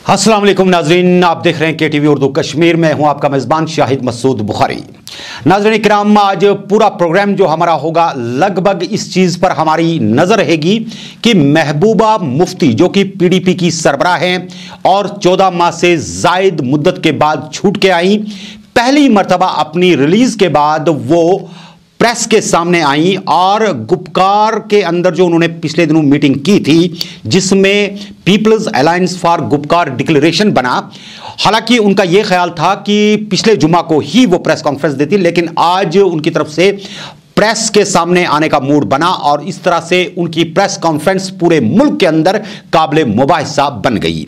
अस्सलाम वालेकुम नाजरीन, आप देख रहे हैं KTV उर्दू कश्मीर में। हूं आपका मेजबान शाहिद मसूद बुखारी। नाजरीन इकराम, आज पूरा प्रोग्राम जो हमारा होगा लगभग इस चीज पर हमारी नजर रहेगी कि महबूबा मुफ्ती जो कि PDP की सरबराह हैं और 14 माह से जायद मुद्दत के बाद छूट के आई, पहली मर्तबा अपनी रिलीज के बाद वो प्रेस के सामने आई और गुपकार के अंदर जो उन्होंने पिछले दिनों मीटिंग की थी जिसमें People's Alliance for Gupkar Declaration बना। हालांकि उनका यह ख्याल था कि पिछले जुमा को ही वो प्रेस कॉन्फ्रेंस देती, लेकिन आज उनकी तरफ से प्रेस के सामने आने का मूड बना और इस तरह से उनकी प्रेस कॉन्फ्रेंस पूरे मुल्क के अंदर काबिले मुबाहिसा बन गई।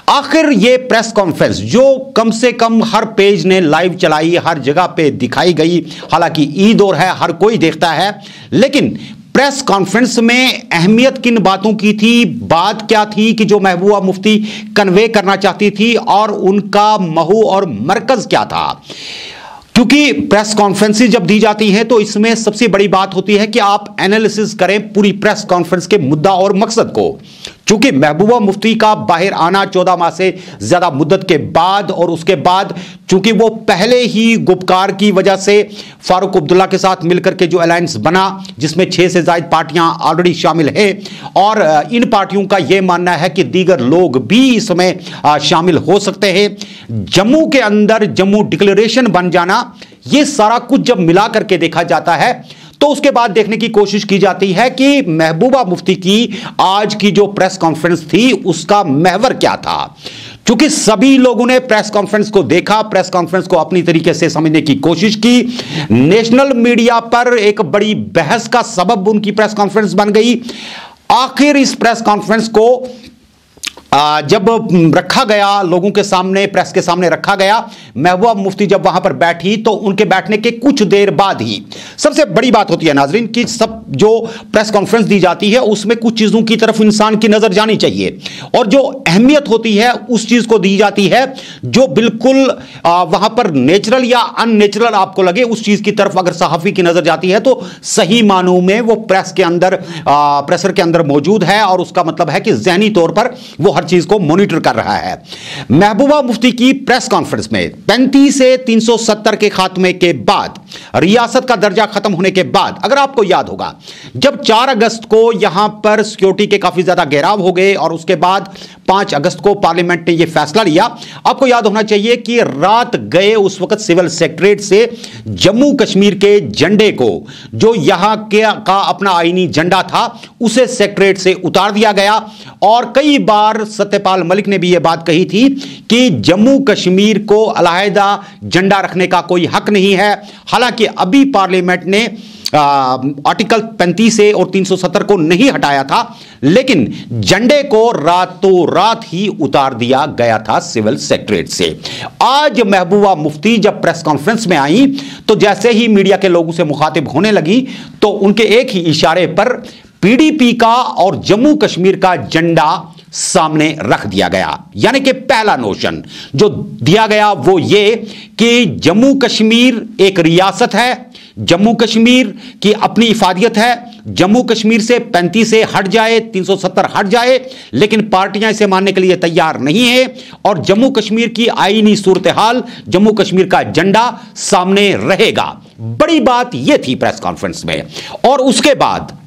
आखिर ये प्रेस कॉन्फ्रेंस जो कम से कम हर पेज ने लाइव चलाई, हर जगह पे दिखाई गई, हालांकि ईद और है, हर कोई देखता है, लेकिन प्रेस कॉन्फ्रेंस में अहमियत किन बातों की थी, बात क्या थी कि जो महबूबा मुफ्ती कन्वे करना चाहती थी और उनका महू और मरकज क्या था। क्योंकि प्रेस कॉन्फ्रेंसेस जब दी जाती हैं तो इसमें सबसे बड़ी बात होती है कि आप एनालिसिस करें पूरी प्रेस कॉन्फ्रेंस के मुद्दा और मकसद को। चूंकि महबूबा मुफ्ती का बाहर आना 14 माह से ज्यादा मुद्दत के बाद और उसके बाद चूंकि वो पहले ही गुपकार की वजह से फारूक अब्दुल्ला के साथ मिलकर के जो अलायंस बना जिसमें 6 से ज्यादा पार्टियां ऑलरेडी शामिल हैं और इन पार्टियों का यह मानना है कि दीगर लोग भी इसमें शामिल हो सकते हैं। जम्मू के अंदर जम्मू डिक्लेरेशन बन जाना, यह सारा कुछ जब मिला करके देखा जाता है तो उसके बाद देखने की कोशिश की जाती है कि महबूबा मुफ्ती की आज की जो प्रेस कॉन्फ्रेंस थी उसका महवर क्या था। क्योंकि सभी लोगों ने प्रेस कॉन्फ्रेंस को देखा, प्रेस कॉन्फ्रेंस को अपनी तरीके से समझने की कोशिश की। नेशनल मीडिया पर एक बड़ी बहस का सबब उनकी प्रेस कॉन्फ्रेंस बन गई। आखिर इस प्रेस कॉन्फ्रेंस को जब रखा गया लोगों के सामने, प्रेस के सामने रखा गया, महबूबा मुफ्ती जब वहां पर बैठी तो उनके बैठने के कुछ देर बाद ही सबसे बड़ी बात होती है नाजरीन कि सब जो प्रेस कॉन्फ्रेंस दी जाती है उसमें कुछ चीजों की तरफ इंसान की नजर जानी चाहिए और जो अहमियत होती है उस चीज को दी जाती है जो बिल्कुल वहां पर नेचुरल या अननेचुरल आपको लगे, उस चीज की तरफ अगर सहाफी की नजर जाती है तो सही मानों में वो प्रेस के अंदर प्रेशर के अंदर मौजूद है और उसका मतलब है कि जहनी तौर पर वो हर चीज को मॉनिटर कर रहा है। महबूबा मुफ्ती की प्रेस कॉन्फ्रेंस में 35 से 370 के खात्मे के बाद, रियासत का दर्जा खत्म होने के बाद, अगर आपको याद होगा जब 4 अगस्त को यहां पर सिक्योरिटी के काफी ज्यादा घेराव हो गए और उसके बाद 5 अगस्त को पार्लियामेंट ने यह फैसला लिया। आपको याद होना चाहिए कि रात गए उस वक्त सिविल सेक्रेटरीट से जम्मू कश्मीर के झंडे को, जो यहां का अपना आईनी झंडा था, उसे सेक्रेटरीट से उतार दिया गया और कई बार सत्यपाल मलिक ने भी यह बात कही थी कि जम्मू कश्मीर को अलहदा झंडा रखने का कोई हक नहीं है। हालांकि अभी पार्लियामेंट ने आर्टिकल 35 से और 370 को नहीं हटाया था, लेकिन झंडे को रातों रात ही उतार दिया गया था सिविल सेक्रेटरीट से। आज महबूबा मुफ्ती जब प्रेस कॉन्फ्रेंस में आई तो जैसे ही मीडिया के लोगों से मुखातिब होने लगी तो उनके एक ही इशारे पर PDP का और जम्मू कश्मीर का झंडा सामने रख दिया गया। यानी कि पहला नोशन जो दिया गया वो ये कि जम्मू कश्मीर एक रियासत है, जम्मू कश्मीर की अपनी इफादियत है, जम्मू कश्मीर से 35 से हट जाए, 370 हट जाए, लेकिन पार्टियां इसे मानने के लिए तैयार नहीं है और जम्मू कश्मीर की आईनी सूरत हाल, जम्मू कश्मीर का झंडा सामने रहेगा। बड़ी बात यह थी प्रेस कॉन्फ्रेंस में। और उसके बाद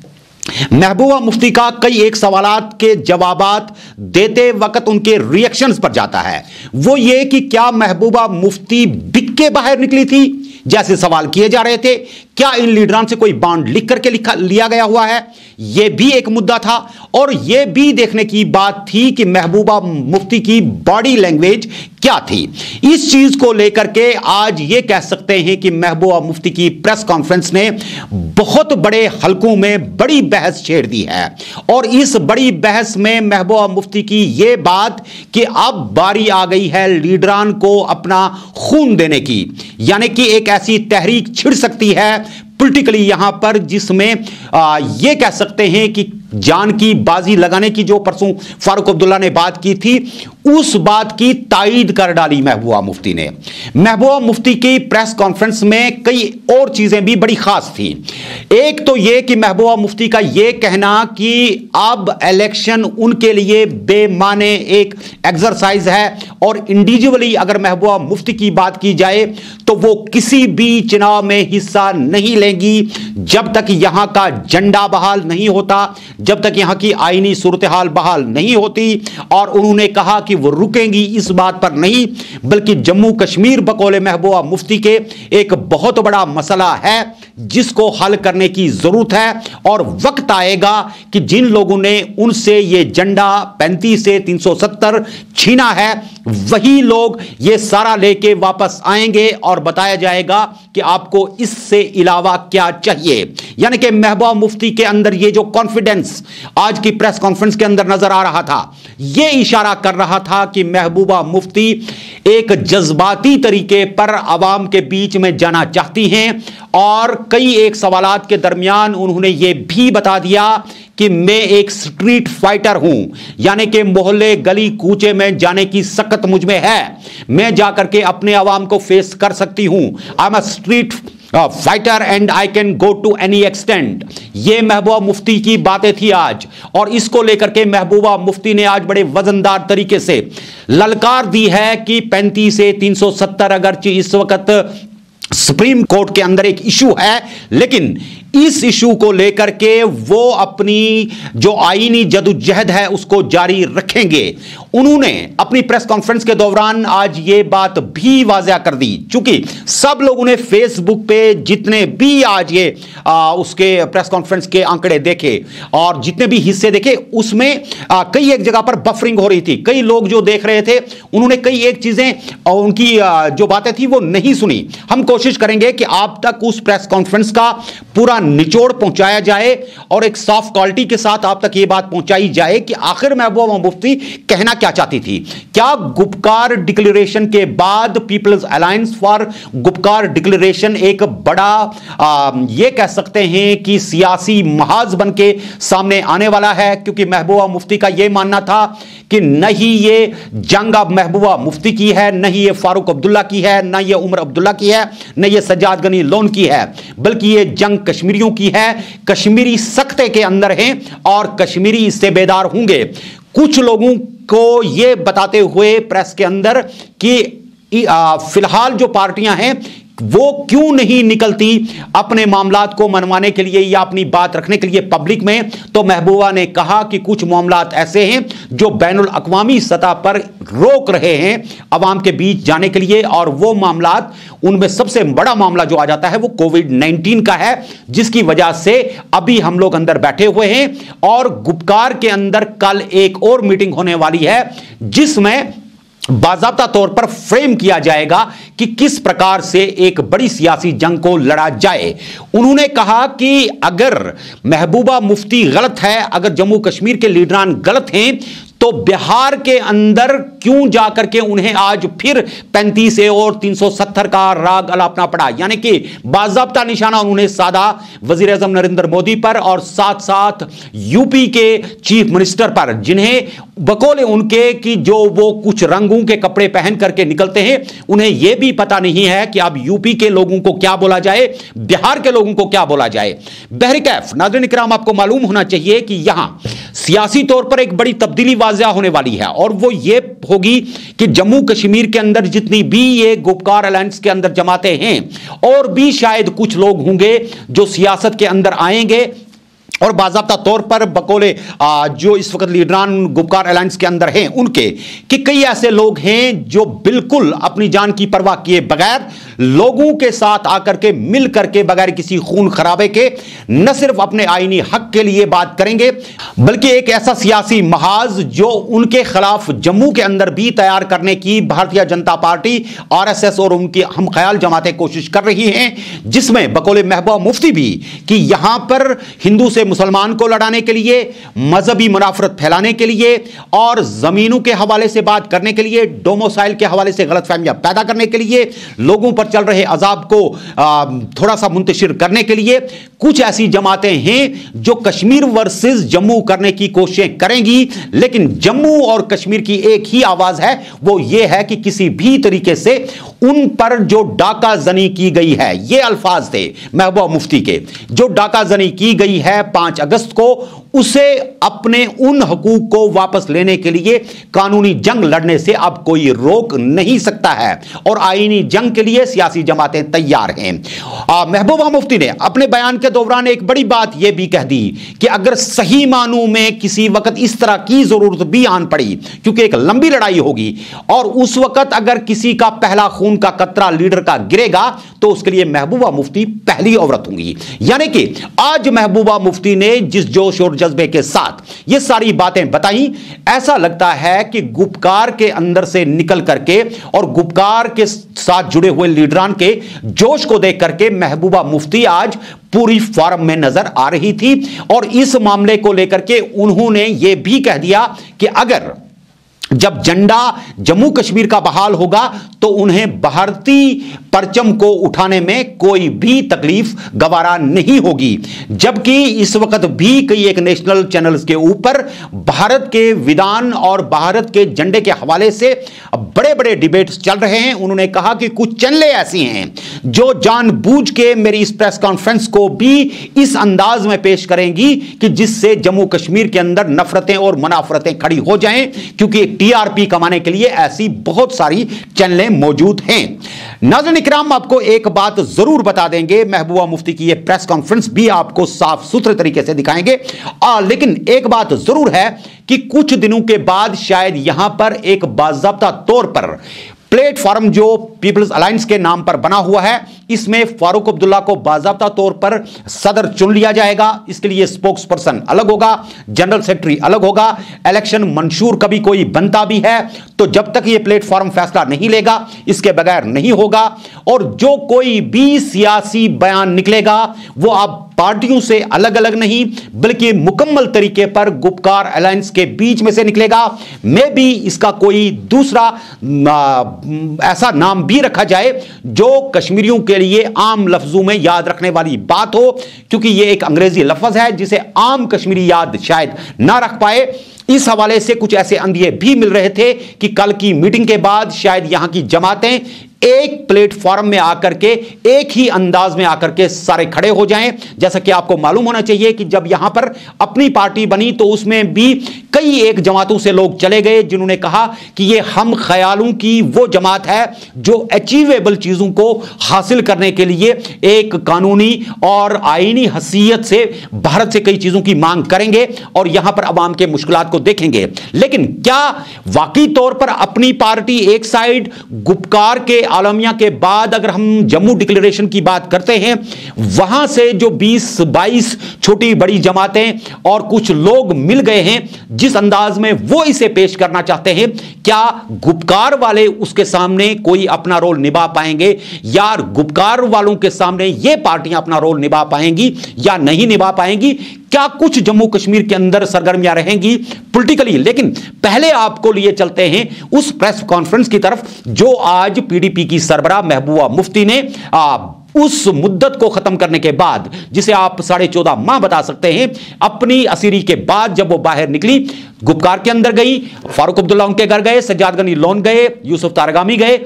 महबूबा मुफ्ती का कई एक सवालात के जवाबात देते वक्त उनके रिएक्शंस पर जाता है वो ये कि क्या महबूबा मुफ्ती बिक के बाहर निकली थी, जैसे सवाल किए जा रहे थे। क्या इन लीडरान से कोई बॉन्ड लिख करके लिया गया हुआ है, यह भी एक मुद्दा था। और यह भी देखने की बात थी कि महबूबा मुफ्ती की बॉडी लैंग्वेज क्या थी। इस चीज को लेकर के आज यह कह सकते हैं कि महबूबा मुफ्ती की प्रेस कॉन्फ्रेंस ने बहुत बड़े हलकों में बड़ी बहस छेड़ दी है और इस बड़ी बहस में महबूबा मुफ्ती की यह बात कि अब बारी आ गई है लीडरान को अपना खून देने की, यानी कि एक ऐसी तहरीक छिड़ सकती है पॉलिटिकली यहां पर जिसमें यह कह सकते हैं कि जान की बाजी लगाने की जो परसों फारूक अब्दुल्ला ने बात की थी, उस बात की तायीद कर डाली महबूबा मुफ्ती ने। महबूबा मुफ्ती की प्रेस कॉन्फ्रेंस में कई और चीजें भी बड़ी खास थी। एक तो यह कि महबूबा मुफ्ती का यह कहना कि अब इलेक्शन उनके लिए बेमाने एक एक्सरसाइज है और इंडिविजुअली अगर महबूबा मुफ्ती की बात की जाए तो वो किसी भी चुनाव में हिस्सा नहीं लेंगी जब तक यहां का झंडा बहाल नहीं होता, जब तक यहां की आईनी सूरत हाल बहाल नहीं होती। और उन्होंने कहा कि वो रुकेंगी इस बात पर नहीं, बल्कि जम्मू कश्मीर बकौले महबूबा मुफ्ती के एक बहुत बड़ा मसला है जिसको हल करने की जरूरत है। और वक्त आएगा कि जिन लोगों ने उनसे ये झंडा 35 से 370 छीना है, वही लोग ये सारा लेके वापस आएंगे और बताया जाएगा कि आपको इससे अलावा क्या चाहिए। यानी कि महबूबा मुफ्ती के अंदर ये जो कॉन्फिडेंस आज की प्रेस कॉन्फ्रेंस के अंदर नजर आ रहा था, यह इशारा कर रहा था कि महबूबा मुफ्ती एक जज्बाती तरीके पर आवाम के बीच में जाना चाहती हैं। और कई एक सवालात के दरमियान उन्होंने यह भी बता दिया कि मैं एक स्ट्रीट फाइटर हूं, यानी कि मोहल्ले गली कूचे में जाने की सकत मुझ में है, मैं जाकर के अपने आवाम को फेस कर सकती हूं। I am a street fighter and I can go to any extent. ये महबूबा मुफ्ती की बातें थी आज, और इसको लेकर के महबूबा मुफ्ती ने आज बड़े वजनदार तरीके से ललकार दी है कि 35 से 370 अगरचे इस वक्त सुप्रीम कोर्ट के अंदर एक इशू है, लेकिन इस इशू को लेकर के वो अपनी जो आईनी जदोजहद है उसको जारी रखेंगे। उन्होंने अपनी प्रेस कॉन्फ्रेंस के दौरान आज ये बात भी वाज़ेह कर दी, चूंकि सब लोगों ने फेसबुक पे जितने भी आज ये उसके प्रेस कॉन्फ्रेंस के आंकड़े देखे और जितने भी हिस्से देखे, उसमें कई एक जगह पर बफरिंग हो रही थी। कई लोग जो देख रहे थे उन्होंने कई एक चीजें और उनकी जो बातें थी वो नहीं सुनी। हम कोशिश करेंगे कि आप तक उस प्रेस कॉन्फ्रेंस का पूरा निचोड़ पहुंचाया जाए और एक सॉफ्ट क्वालिटी के साथ आप तक यह बात पहुंचाई जाए कि आखिर महबूबा मुफ्ती कहना क्या चाहती थी। क्या गुपकार डिक्लेरेशन के बाद People's Alliance for Gupkar Declaration एक बड़ा यह कह सकते हैं कि सियासी महाज बन के सामने आने वाला है? क्योंकि महबूबा मुफ्ती का यह मानना था कि नहीं ये जंग अब महबूबा मुफ्ती की है, नहीं ये फारूक अब्दुल्ला की है, ना ये उमर अब्दुल्ला की है, न ये सज्जाद गनी लोन की है, बल्कि ये जंग कश्मीरियों की है। कश्मीरी सख्ते के अंदर हैं और कश्मीरी इससे बेदार होंगे। कुछ लोगों को यह बताते हुए प्रेस के अंदर कि फिलहाल जो पार्टियां हैं वो क्यों नहीं निकलती अपने मामलात को मनवाने के लिए या अपनी बात रखने के लिए पब्लिक में, तो महबूबा ने कहा कि कुछ मामलात ऐसे हैं जो बैनुल अक़वामी सतह पर रोक रहे हैं अवाम के बीच जाने के लिए, और वो मामलात, उनमें सबसे बड़ा मामला जो आ जाता है वो कोविड-19 का है, जिसकी वजह से अभी हम लोग अंदर बैठे हुए हैं। और गुपकार के अंदर कल एक और मीटिंग होने वाली है जिसमें बाज़ाब्ता तौर पर फ्रेम किया जाएगा कि किस प्रकार से एक बड़ी सियासी जंग को लड़ा जाए। उन्होंने कहा कि अगर महबूबा मुफ्ती गलत है, अगर जम्मू कश्मीर के लीडरान गलत हैं, तो बिहार के अंदर क्यों जाकर के उन्हें आज फिर 35 और 370 का राग अलापना पड़ा। यानी कि बाज़ाब्ता निशाना उन्होंने साधा वजीर आज़म नरेंद्र मोदी पर और साथ साथ यूपी के चीफ मिनिस्टर पर, जिन्हें बकौले उनके कि जो वो कुछ रंगों के कपड़े पहन करके निकलते हैं, उन्हें यह भी पता नहीं है कि अब यूपी के लोगों को क्या बोला जाए, बिहार के लोगों को क्या बोला जाए। बहरकैफ नाज़रीन इकराम, आपको मालूम होना चाहिए कि यहां सियासी तौर पर एक बड़ी तब्दीली वाज़ेह होने वाली है, और वो ये होगी कि जम्मू कश्मीर के अंदर जितनी भी ये गुपकार अलायंस के अंदर जमाते हैं, और भी शायद कुछ लोग होंगे जो सियासत के अंदर आएंगे और बाज़ाब्ता तौर पर बकौले जो इस वक्त लीडरान गुपकार अलायंस के अंदर हैं उनके, कि कई ऐसे लोग हैं जो बिल्कुल अपनी जान की परवाह किए बगैर लोगों के साथ आकर के मिल करके बगैर किसी खून खराबे के न सिर्फ अपने आईनी हक के लिए बात करेंगे, बल्कि एक ऐसा सियासी महाज जो उनके खिलाफ जम्मू के अंदर भी तैयार करने की भारतीय जनता पार्टी, आरएसएस और उनकी हम ख्याल जमातें कोशिश कर रही हैं, जिसमें बकौले महबूबा मुफ्ती भी कि यहां पर हिंदू से मुसलमान को लड़ाने के लिए, मजहबी मुनाफरत फैलाने के लिए और जमीनों के हवाले से बात करने के लिए, डोमोसाइल के हवाले से गलतफहमियां पैदा करने के लिए, लोगों पर चल रहे अजाब को थोड़ा सा मुंतशिर करने के लिए कुछ ऐसी जमातें हैं जो कश्मीर वर्सेस जम्मू करने की कोशिशें करेंगी, लेकिन जम्मू और कश्मीर की एक ही आवाज है, वो ये है कि किसी भी तरीके से उन पर जो डाका जनी की गई है, ये अल्फाज थे महबूबा मुफ्ती के, जो डाका जनी की गई है 5 अगस्त को, उसे अपने उन हकूक को वापस लेने के लिए कानूनी जंग लड़ने से अब कोई रोक नहीं सकता है और आईनी जंग के लिए सियासी जमातें तैयार हैं। महबूबा मुफ्ती ने अपने बयान के दौरान एक बड़ी बात यह भी कह दी कि अगर सही मानों में किसी वक्त इस तरह की जरूरत भी आन पड़ी, क्योंकि एक लंबी लड़ाई होगी और उस वक्त अगर किसी का पहला खून का कतरा लीडर का गिरेगा तो उसके लिए महबूबा मुफ्ती पहली औरत होंगी। यानी कि आज महबूबा मुफ्ती ने जिस जोश और जज्बे के साथ ये सारी बातें बताई, ऐसा लगता है कि गुपकार के अंदर से निकल करके और गुपकार के साथ जुड़े हुए लीडरान के जोश को देख करके महबूबा मुफ्ती आज पूरी फॉर्म में नजर आ रही थी और इस मामले को लेकर के उन्होंने यह भी कह दिया कि अगर जब झंडा जम्मू कश्मीर का बहाल होगा तो उन्हें भारतीय परचम को उठाने में कोई भी तकलीफ गवारा नहीं होगी। जबकि इस वक्त भी कई एक नेशनल चैनल्स के ऊपर भारत के विधान और भारत के झंडे के हवाले से बड़े बड़े डिबेट्स चल रहे हैं। उन्होंने कहा कि कुछ चैनलें ऐसी हैं जो जानबूझ के मेरी इस प्रेस कॉन्फ्रेंस को भी इस अंदाज में पेश करेंगी कि जिससे जम्मू कश्मीर के अंदर नफरतें और मुनाफरतें खड़ी हो जाएं, क्योंकि टीआरपी कमाने के लिए ऐसी बहुत सारी चैनलें मौजूद हैं। नाज़रीन इकराम, आपको एक बात जरूर बता देंगे, महबूबा मुफ्ती की यह प्रेस कॉन्फ्रेंस भी आपको साफ सुथरे तरीके से दिखाएंगे, लेकिन एक बात जरूर है कि कुछ दिनों के बाद शायद यहां पर एक बाज़ाब्ता तौर पर प्लेटफॉर्म जो पीपल्स अलायंस के नाम पर बना हुआ है, इसमें फारूक अब्दुल्ला को बाज़ाब्ता तौर पर सदर चुन लिया जाएगा। इसके लिए स्पोक्स पर्सन अलग होगा, जनरल सेक्रेटरी अलग होगा, इलेक्शन मंशूर कभी कोई बनता भी है तो जब तक यह प्लेटफॉर्म फैसला नहीं लेगा इसके बगैर नहीं होगा। और जो कोई भी सियासी बयान निकलेगा वो अब पार्टियों से अलग अलग नहीं बल्कि मुकम्मल तरीके पर गुपकार अलायंस के बीच में से निकलेगा। मे भी इसका कोई दूसरा ऐसा नाम भी रखा जाए जो कश्मीरियों के लिए आम लफ्जों में याद रखने वाली बात हो, क्योंकि यह एक अंग्रेजी लफ्ज है जिसे आम कश्मीरी याद शायद ना रख पाए। इस हवाले से कुछ ऐसे अंदिए भी मिल रहे थे कि कल की मीटिंग के बाद शायद यहां की जमातें एक प्लेटफॉर्म में आकर के एक ही अंदाज में आकर के सारे खड़े हो जाएं। जैसा कि आपको मालूम होना चाहिए कि जब यहां पर अपनी पार्टी बनी तो उसमें भी कई एक जमातों से लोग चले गए जिन्होंने कहा कि ये हम ख्यालों की वो जमात है जो अचीवेबल चीजों को हासिल करने के लिए एक कानूनी और आईनी हैसियत से भारत से कई चीजों की मांग करेंगे और यहां पर अवाम के मुश्किलात को देखेंगे। लेकिन क्या वाकई तौर पर अपनी पार्टी एक साइड गुपकार के आलमिया के बाद अगर हम जम्मू डिक्लेरेशन की बात करते हैं, वहां से जो 20-22 छोटी बड़ी जमातें और कुछ लोग मिल गए हैं जिस अंदाज में वो इसे पेश करना चाहते हैं, क्या गुपकार वाले उसके सामने कोई अपना रोल निभा पाएंगे या गुपकार वालों के सामने ये पार्टियां अपना रोल निभा पाएंगी या नहीं निभा पाएंगी? क्या कुछ जम्मू कश्मीर के अंदर सरगर्मियां रहेंगी पॉलिटिकली? लेकिन पहले आपको लिए चलते हैं उस प्रेस कॉन्फ्रेंस की तरफ जो आज पीडीपी की सरबराह महबूबा मुफ्ती ने उस मुद्दत को खत्म करने के बाद, जिसे आप 14.5 माह बता सकते हैं, अपनी असीरी के बाद जब वो बाहर निकली, गुपकार के अंदर गई, फारूक अब्दुल्ला उनके घर गए, सज्जाद गनी लोन गए, यूसुफ तारगामी गए,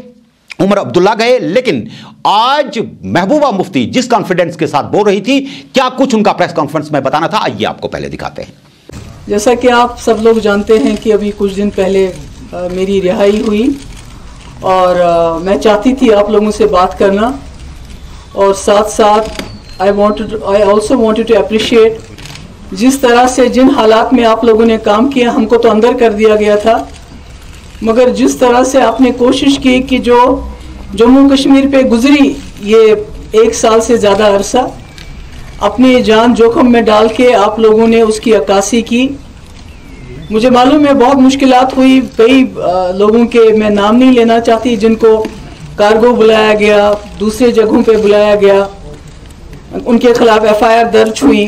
उमर अब्दुल्ला गए, लेकिन आज महबूबा मुफ्ती जिस कॉन्फिडेंस के साथ बोल रही थी, क्या कुछ उनका प्रेस कॉन्फ्रेंस में बताना था, आइए आपको पहले दिखाते हैं। जैसा कि आप सब लोग जानते हैं कि अभी कुछ दिन पहले मेरी रिहाई हुई और मैं चाहती थी आप लोगों से बात करना और साथ साथ I also wanted to appreciate जिस तरह से जिन हालात में आप लोगों ने काम किया, हमको तो अंदर कर दिया गया था, मगर जिस तरह से आपने कोशिश की कि जो जम्मू कश्मीर पे गुजरी ये 1 साल से ज़्यादा अरसा, अपनी जान जोखिम में डाल के आप लोगों ने उसकी अक्कासी की। मुझे मालूम है बहुत मुश्किलात हुई, कई लोगों के मैं नाम नहीं लेना चाहती जिनको कार्गो बुलाया गया, दूसरे जगहों पे बुलाया गया, उनके खिलाफ FIR दर्ज हुई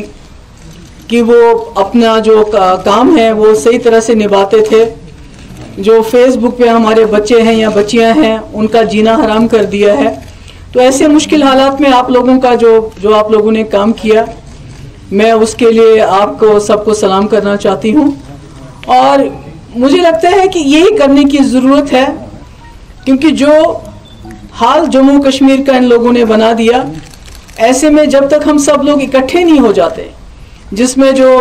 कि वो अपना जो काम है वो सही तरह से निभाते थे। जो फेसबुक पे हमारे बच्चे हैं या बच्चियां हैं उनका जीना हराम कर दिया है। तो ऐसे मुश्किल हालात में आप लोगों का जो आप लोगों ने काम किया, मैं उसके लिए आपको सबको सलाम करना चाहती हूँ। और मुझे लगता है कि यही करने की ज़रूरत है, क्योंकि जो हाल जम्मू कश्मीर का इन लोगों ने बना दिया, ऐसे में जब तक हम सब लोग इकट्ठे नहीं हो जाते, जिसमें जो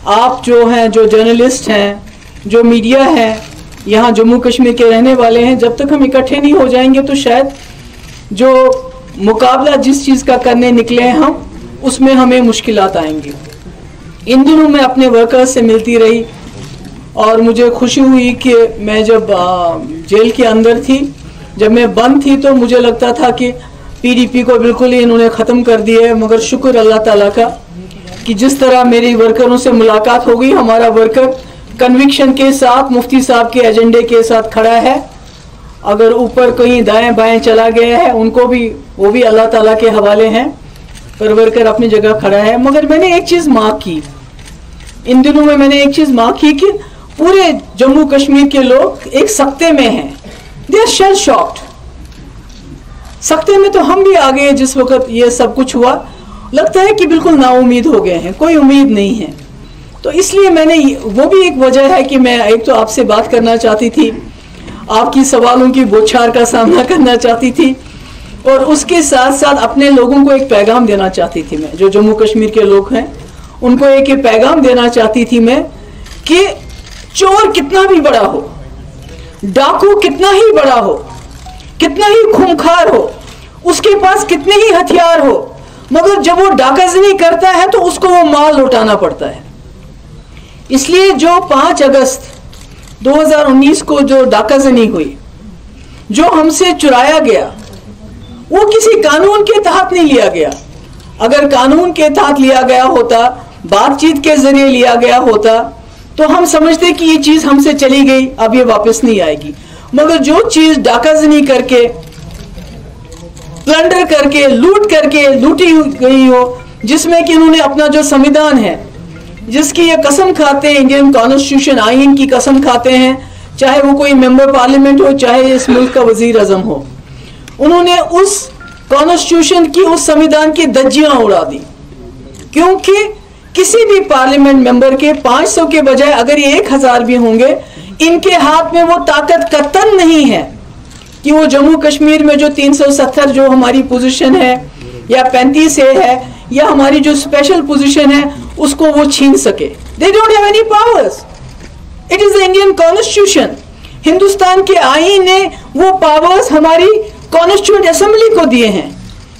आप जो हैं, जो जर्नलिस्ट हैं, जो मीडिया है, यहाँ जम्मू कश्मीर के रहने वाले हैं, जब तक हम इकट्ठे नहीं हो जाएंगे तो शायद जो मुकाबला जिस चीज़ का करने निकले हैं हम, उसमें हमें मुश्किलात आएंगी। इन दिनों मैं अपने वर्कर्स से मिलती रही और मुझे खुशी हुई कि मैं जब जेल के अंदर थी, जब मैं बंद थी, तो मुझे लगता था कि पीडीपी को बिल्कुल ही इन्होंने ख़त्म कर दिया है। मगर शुक्र अल्लाह ताला का कि जिस तरह मेरी वर्करों से मुलाकात हो गई, हमारा वर्कर कन्विक्शन के साथ मुफ्ती साहब के एजेंडे के साथ खड़ा है। अगर ऊपर कहीं दाएं बाएं चला गया है, उनको भी, वो भी अल्लाह ताला के हवाले हैं, पर वर्कर अपनी जगह खड़ा है। मगर मैंने एक चीज़ मार्क की, इन दिनों में मैंने एक चीज़ मार्क की कि पूरे जम्मू कश्मीर के लोग एक सख्ते में हैं। They are shell shocked. सख्ते में तो हम भी आ गए जिस वक्त ये सब कुछ हुआ, लगता है कि बिल्कुल नाउम्मीद हो गए हैं, कोई उम्मीद नहीं है। तो इसलिए मैंने, वो भी एक वजह है कि मैं एक तो आपसे बात करना चाहती थी, आपकी सवालों की बौछार का सामना करना चाहती थी, और उसके साथ साथ अपने लोगों को एक पैगाम देना चाहती थी। मैं, जो जम्मू कश्मीर के लोग हैं, उनको एक पैगाम देना चाहती थी मैं कि चोर कितना भी बड़ा हो, डाकू कितना ही बड़ा हो, कितना ही खूंखार हो, उसके पास कितने ही हथियार हो, मगर जब वो डाकाजनी करता है तो उसको वो माल लौटाना पड़ता है। इसलिए जो 5 अगस्त 2019 को जो डाकाजनी हुई, जो हमसे चुराया गया, वो किसी कानून के तहत नहीं लिया गया। अगर कानून के तहत लिया गया होता, बातचीत के जरिए लिया गया होता, तो हम समझते कि ये चीज हमसे चली गई, अब ये वापस नहीं आएगी। मगर जो चीज डाकाजनी करके, प्लंडर करके, लूट करके लूटी गई हो, जिसमें कि उन्होंने अपना जो संविधान है, जिसकी ये कसम खाते हैं, इंडियन कॉन्स्टिट्यूशन आइन की कसम खाते हैं, चाहे वो कोई मेंबर पार्लियामेंट हो, चाहे इस मुल्क का वजीर आजम हो, उन्होंने उस कॉन्स्टिट्यूशन की, उस संविधान की धज्जियां उड़ा दी। क्योंकि किसी भी पार्लियामेंट मेंबर के 500 के बजाय अगर ये 1000 भी होंगे, इनके हाथ में वो ताकत कतन नहीं है कि वो जम्मू कश्मीर में जो 370 जो हमारी पोजीशन है, या 35 है, या हमारी जो स्पेशल पोजीशन है, उसको वो छीन सके। They don't have any powers. It is the Indian constitution. Hindustan के आईन ने वो पावर्स हमारी कॉन्स्टिट्यूएंट असेंबली को दिए हैं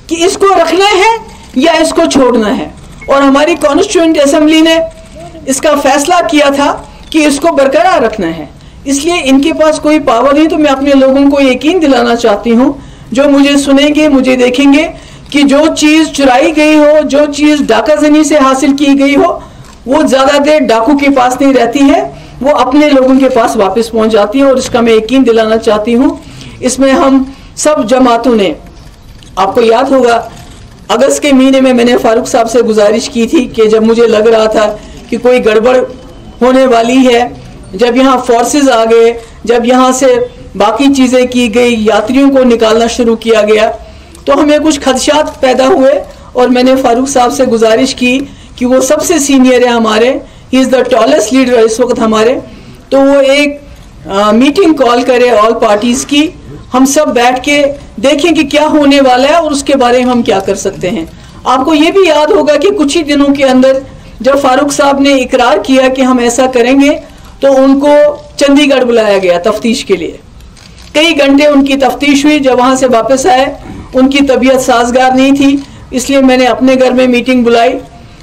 कि इसको रखना है या इसको छोड़ना है, और हमारी कॉन्स्टिट्यूएंट असेंबली ने इसका फैसला किया था कि इसको बरकरार रखना है। इसलिए इनके पास कोई पावर नहीं। तो मैं अपने लोगों को यकीन दिलाना चाहती हूँ, जो मुझे सुनेंगे, मुझे देखेंगे, कि जो चीज चुराई गई हो, जो चीज डाकाजनी से हासिल की गई हो, वो ज्यादा देर डाकू के पास नहीं रहती है, वो अपने लोगों के पास वापस पहुंच जाती है। और इसका मैं यकीन दिलाना चाहती हूँ। इसमें हम सब जमातों ने, आपको याद होगा अगस्त के महीने में मैंने फारूक साहब से गुजारिश की थी कि जब मुझे लग रहा था कि कोई गड़बड़ होने वाली है, जब यहाँ फोर्सेस आ गए, जब यहाँ से बाकी चीज़ें की गई, यात्रियों को निकालना शुरू किया गया, तो हमें कुछ खदशात पैदा हुए। और मैंने फारूक साहब से गुजारिश की कि वो सबसे सीनियर है हमारे, he is the tallest leader इस वक्त हमारे, तो वो एक मीटिंग कॉल करे ऑल पार्टीज़ की, हम सब बैठ के देखें कि क्या होने वाला है और उसके बारे में हम क्या कर सकते हैं। आपको ये भी याद होगा कि कुछ ही दिनों के अंदर जब फारूक साहब ने इकरार किया कि हम ऐसा करेंगे, तो उनको चंडीगढ़ बुलाया गया तफ्तीश के लिए। कई घंटे उनकी तफ्तीश हुई। जब वहाँ से वापस आए, उनकी तबीयत साजगार नहीं थी, इसलिए मैंने अपने घर में मीटिंग बुलाई।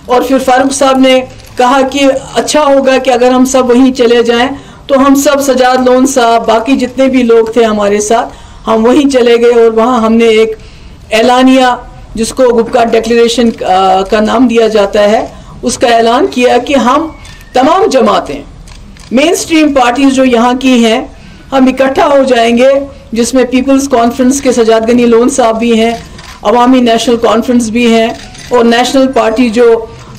और फिर फारूक साहब ने कहा कि अच्छा होगा कि अगर हम सब वहीं चले जाएं, तो हम सब, सजाद लोन साहब, बाकी जितने भी लोग थे हमारे साथ, हम वहीं चले गए। और वहाँ हमने एक एलानिया, जिसको गुपकार डिक्लेरेशन का नाम दिया जाता है, उसका ऐलान किया कि हम तमाम जमातें, मेन स्ट्रीम पार्टीज जो यहाँ की हैं, हम इकट्ठा हो जाएंगे, जिसमें पीपल्स कॉन्फ्रेंस के सजाद गनी लोन साहब भी हैं, अवामी नेशनल कॉन्फ्रेंस भी हैं, और नेशनल पार्टी जो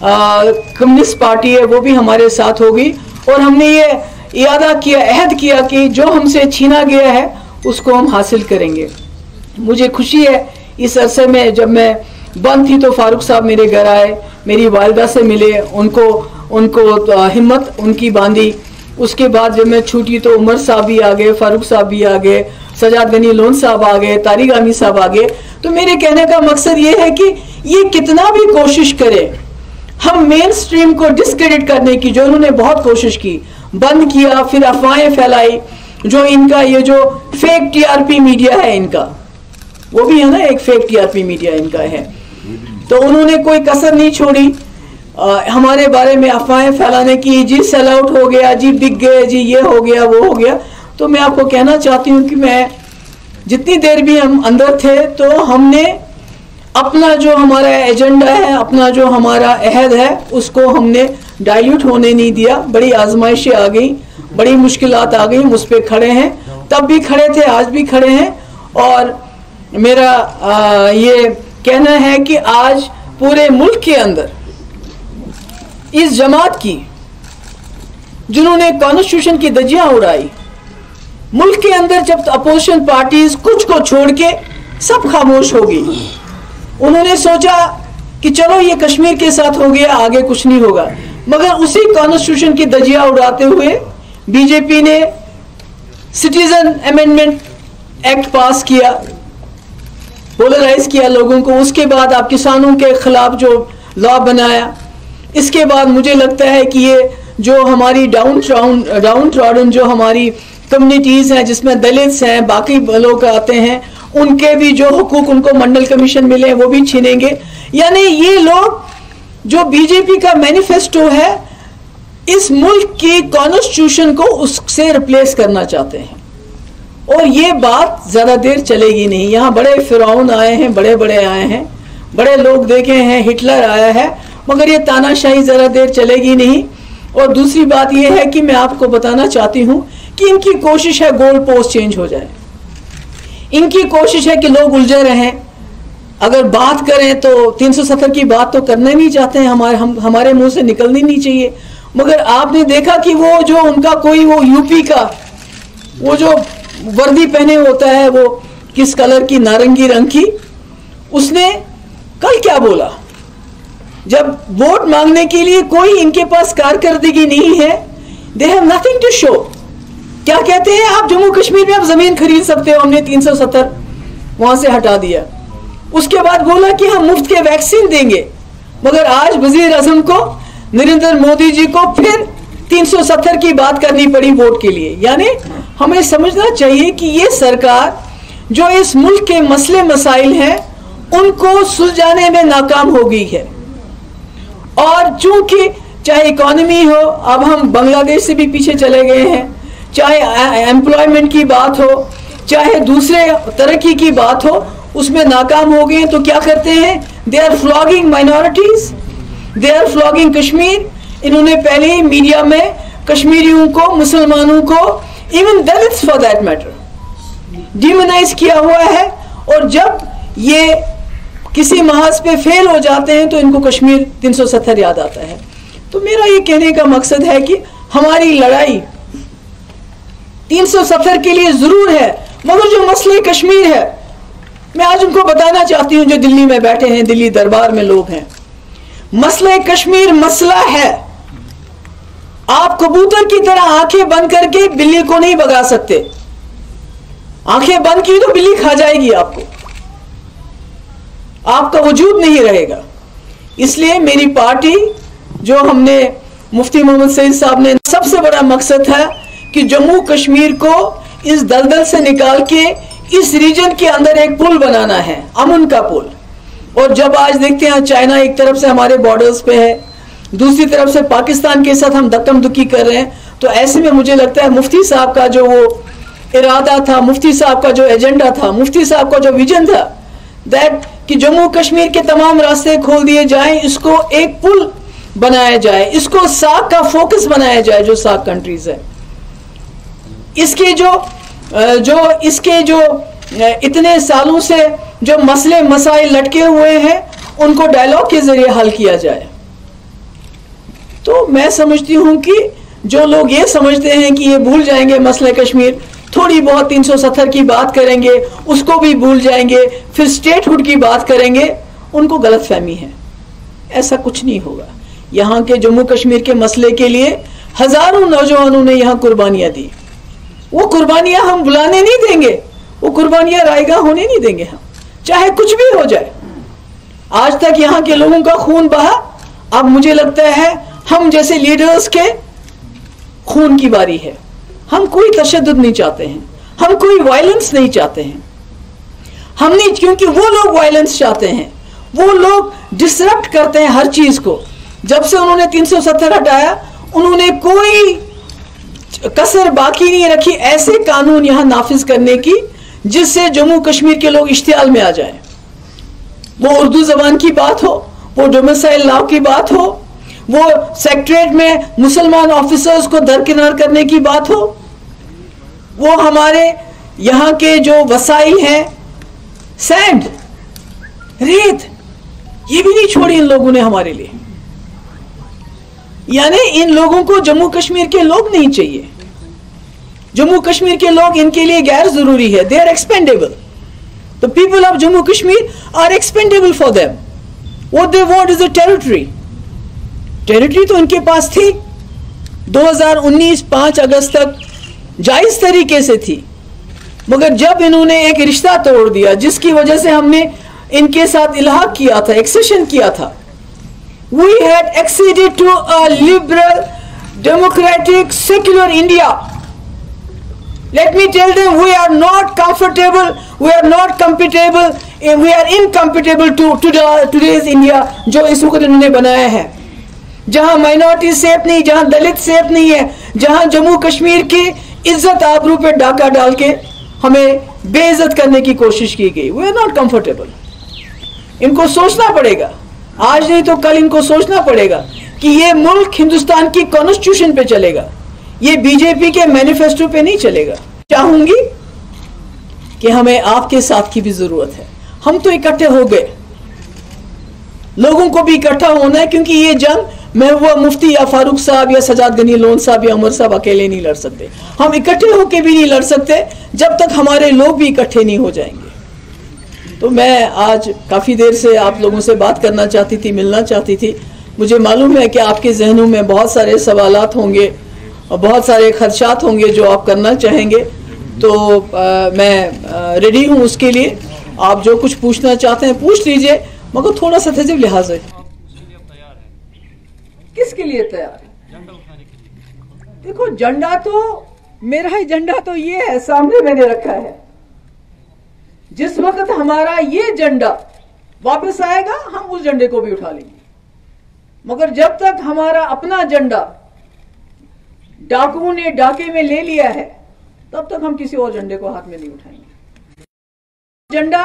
कम्युनिस्ट पार्टी है वो भी हमारे साथ होगी। और हमने ये इरादा किया, अहद किया कि जो हमसे छीना गया है उसको हम हासिल करेंगे। मुझे खुशी है इस अरसे में जब मैं बंद थी तो फारूक साहब मेरे घर आए, मेरी वालिदा से मिले, उनको हिम्मत उनकी बांधी। उसके बाद जब मैं छूटी तो उमर साहब भी आ गए, फारूक साहब भी आ गए, सजाद गनी लोन साहब आ गए, तारिक आमी साहब आ गए। तो मेरे कहने का मकसद ये है कि ये कितना भी कोशिश करे, हम मेन स्ट्रीम को डिस्क्रेडिट करने की, जो उन्होंने बहुत कोशिश की, बंद किया, फिर अफवाहें फैलाई, जो इनका ये जो फेक टीआरपी मीडिया है इनका, वो भी है ना, एक फेक टीआरपी मीडिया इनका है। तो उन्होंने कोई कसर नहीं छोड़ी हमारे बारे में अफवाहें फैलाने की, जी सेल आउट हो गया, जी बिक गए, जी ये हो गया, वो हो गया। तो मैं आपको कहना चाहती हूँ कि मैं जितनी देर भी हम अंदर थे तो हमने अपना जो हमारा एजेंडा है, अपना जो हमारा अहद है, उसको हमने डाइल्यूट होने नहीं दिया। बड़ी आजमाइशें आ गई, बड़ी मुश्किलात आ गई, उस पर खड़े हैं, तब भी खड़े थे, आज भी खड़े हैं। और मेरा ये कहना है कि आज पूरे मुल्क के अंदर इस जमात की, जिन्होंने कॉन्स्टिट्यूशन की धज्जियां उड़ाई, मुल्क के अंदर जब अपोजिशन पार्टीज कुछ को छोड़ के सब खामोश हो गई, उन्होंने सोचा कि चलो ये कश्मीर के साथ हो गया, आगे कुछ नहीं होगा। मगर उसी कॉन्स्टिट्यूशन की धज्जियां उड़ाते हुए बीजेपी ने सिटीजन अमेंडमेंट एक्ट पास किया, पोलराइज किया लोगों को। उसके बाद आप किसानों के खिलाफ जो लॉ बनाया, इसके बाद मुझे लगता है कि ये जो हमारी डाउन ट्रॉडन जो हमारी कम्युनिटीज हैं, जिसमें दलित्स हैं, बाकी लोग आते हैं, उनके भी जो हुकूक उनको मंडल कमीशन मिले वो भी छीनेंगे। यानी ये लोग जो बीजेपी का मैनिफेस्टो है, इस मुल्क की कॉन्स्टिट्यूशन को उससे रिप्लेस करना चाहते हैं। और ये बात ज्यादा देर चलेगी नहीं। यहाँ बड़े फिरौन आए हैं, बड़े बड़े आए हैं, बड़े लोग देखे हैं, हिटलर आया है, मगर ये तानाशाही जरा देर चलेगी नहीं। और दूसरी बात यह है कि मैं आपको बताना चाहती हूँ कि इनकी कोशिश है गोल पोस्ट चेंज हो जाए, इनकी कोशिश है कि लोग उलझे रहें। अगर बात करें तो 370 की बात तो करना नहीं चाहते हैं, हमारे मुंह से निकलनी नहीं चाहिए। मगर आपने देखा कि वो जो उनका कोई वो यूपी का वो जो वर्दी पहने होता है, वो किस कलर की, नारंगी रंग की, उसने कल क्या बोला, जब वोट मांगने के लिए कोई इनके पास कारकर्दगी नहीं है, they have nothing to show. क्या कहते हैं, आप जम्मू कश्मीर में आप जमीन खरीद सकते हो, हमने 370 वहां से हटा दिया। उसके बाद बोला कि हम मुफ्त के वैक्सीन देंगे, मगर आज वजीर आजम को, नरेंद्र मोदी जी को फिर 370 की बात करनी पड़ी वोट के लिए। यानी हमें समझना चाहिए कि ये सरकार जो इस मुल्क के मसले मसाइल हैं उनको सुलझाने में नाकाम हो गई है। और चूंकि चाहे इकोनॉमी हो, अब हम बांग्लादेश से भी पीछे चले गए हैं, चाहे एम्प्लॉयमेंट की बात हो, चाहे दूसरे तरक्की की बात हो, उसमें नाकाम हो गए। तो क्या करते हैं, they are flogging minorities, they are flogging Kashmir. इन्होंने पहले ही मीडिया में कश्मीरियों को, मुसलमानों को, even Dalits for that matter, demonise किया हुआ है। और जब ये किसी महाज पे फेल हो जाते हैं तो इनको कश्मीर 370 याद आता है। तो मेरा ये कहने का मकसद है कि हमारी लड़ाई 370 के लिए जरूर है, मगर जो मसले कश्मीर है, मैं आज उनको बताना चाहती हूं, जो दिल्ली में बैठे हैं, दिल्ली दरबार में लोग हैं, मसले कश्मीर मसला है। आप कबूतर की तरह आंखें बंद करके बिल्ली को नहीं भगा सकते। आंखें बंद की तो बिल्ली खा जाएगी आपको, आपका वजूद नहीं रहेगा। इसलिए मेरी पार्टी, जो हमने मुफ्ती मोहम्मद सईद साहब ने, सबसे बड़ा मकसद है कि जम्मू कश्मीर को इस दलदल से निकाल के इस रीजन के अंदर एक पुल बनाना है, अमन का पुल। और जब आज देखते हैं चाइना एक तरफ से हमारे बॉर्डर्स पे है, दूसरी तरफ से पाकिस्तान के साथ हम धक्कम धुक्की कर रहे हैं, तो ऐसे में मुझे लगता है मुफ्ती साहब का जो वो इरादा था, मुफ्ती साहब का जो एजेंडा था, मुफ्ती साहब का जो विजन था, दैट कि जम्मू कश्मीर के तमाम रास्ते खोल दिए जाएं, इसको एक पुल बनाया जाए, इसको सार्क का फोकस बनाया जाए, जो सार्क कंट्रीज है, इसके जो इतने सालों से जो मसले मसाइल लटके हुए हैं, उनको डायलॉग के जरिए हल किया जाए। तो मैं समझती हूं कि जो लोग ये समझते हैं कि ये भूल जाएंगे मसले कश्मीर, थोड़ी बहुत 370 की बात करेंगे, उसको भी भूल जाएंगे, फिर स्टेटहुड की बात करेंगे, उनको गलतफहमी है। ऐसा कुछ नहीं होगा। यहाँ के जम्मू कश्मीर के मसले के लिए हजारों नौजवानों ने यहाँ कुर्बानियां दी। वो कुर्बानियां हम बुलाने नहीं देंगे, वो कुर्बानियां रायगा होने नहीं देंगे हम, चाहे कुछ भी हो जाए। आज तक यहाँ के लोगों का खून बहा, अब मुझे लगता है हम जैसे लीडर्स के खून की बारी है। हम कोई तशद्दुद नहीं चाहते हैं, हम कोई वायलेंस नहीं चाहते हैं। हम नहीं, क्योंकि वो लोग वायलेंस चाहते हैं, वो लोग डिसरप्ट करते हैं हर चीज को। जब से उन्होंने 370 हटाया, उन्होंने कोई कसर बाकी नहीं रखी ऐसे कानून यहां नाफिज करने की जिससे जम्मू कश्मीर के लोग इश्तियाल में आ जाएं। वो उर्दू जबान की बात हो, वो डोमिसाइल लॉ की बात हो, वो सेक्रेटरीट में मुसलमान ऑफिसर्स को दरकिनार करने की बात हो, वो हमारे यहाँ के जो वसाइल हैं, सैंड, रेत, ये भी नहीं छोड़ी इन लोगों ने हमारे लिए। यानी इन लोगों को जम्मू कश्मीर के लोग नहीं चाहिए। जम्मू कश्मीर के लोग इनके लिए गैर जरूरी है। They are expendable. The people of Jammu Kashmir are expendable for them. What they want is a territory. Territory तो इनके पास थी 2019 5 अगस्त तक जायज तरीके से थी, मगर जब इन्होंने एक रिश्ता तोड़ दिया जिसकी वजह से हमने इनके साथ इल्हाक किया था, एक्सेशन किया था, we had acceded to a liberal, democratic, secular India. Let me tell them, we are not comfortable, we are not compatible, we are incompatible to today's India जो इस वक्त इन्होंने बनाया है, जहां माइनॉरिटी सेफ नहीं, जहां दलित सेफ नहीं है, जहां जम्मू कश्मीर की इज्जत आबरू पे डाका डाल के हमें बेइज्जत करने की कोशिश की गई। We are not comfortable. इनको सोचना पड़ेगा, आज नहीं तो कल इनको सोचना पड़ेगा कि ये मुल्क हिंदुस्तान की कॉन्स्टिट्यूशन पे चलेगा, ये बीजेपी के मैनिफेस्टो पे नहीं चलेगा। चाहूंगी कि हमें आपके साथ की भी जरूरत है। हम तो इकट्ठे हो गए, लोगों को भी इकट्ठा होना है, क्योंकि ये जंग महबूबा मुफ्ती या फारूक साहब या सजाद गनी लोन साहब या उमर साहब अकेले नहीं लड़ सकते। हम इकट्ठे होकर भी नहीं लड़ सकते जब तक हमारे लोग भी इकट्ठे नहीं हो जाएंगे। तो मैं आज काफ़ी देर से आप लोगों से बात करना चाहती थी, मिलना चाहती थी। मुझे मालूम है कि आपके जहनों में बहुत सारे सवालात होंगे और बहुत सारे खदशात होंगे जो आप करना चाहेंगे, तो मैं रेडी हूँ उसके लिए। आप जो कुछ पूछना चाहते हैं पूछ लीजिए, मगर थोड़ा सा तहज़ीब लिहाज है। किसके लिए तैयार है? देखो, झंडा तो मेरा ही झंडा तो ये है, सामने मैंने रखा है। जिस वक्त हमारा ये झंडा वापस आएगा हम उस झंडे को भी उठा लेंगे, मगर जब तक हमारा अपना झंडा डाकुओं ने डाके में ले लिया है तब तक हम किसी और झंडे को हाथ में नहीं उठाएंगे। झंडा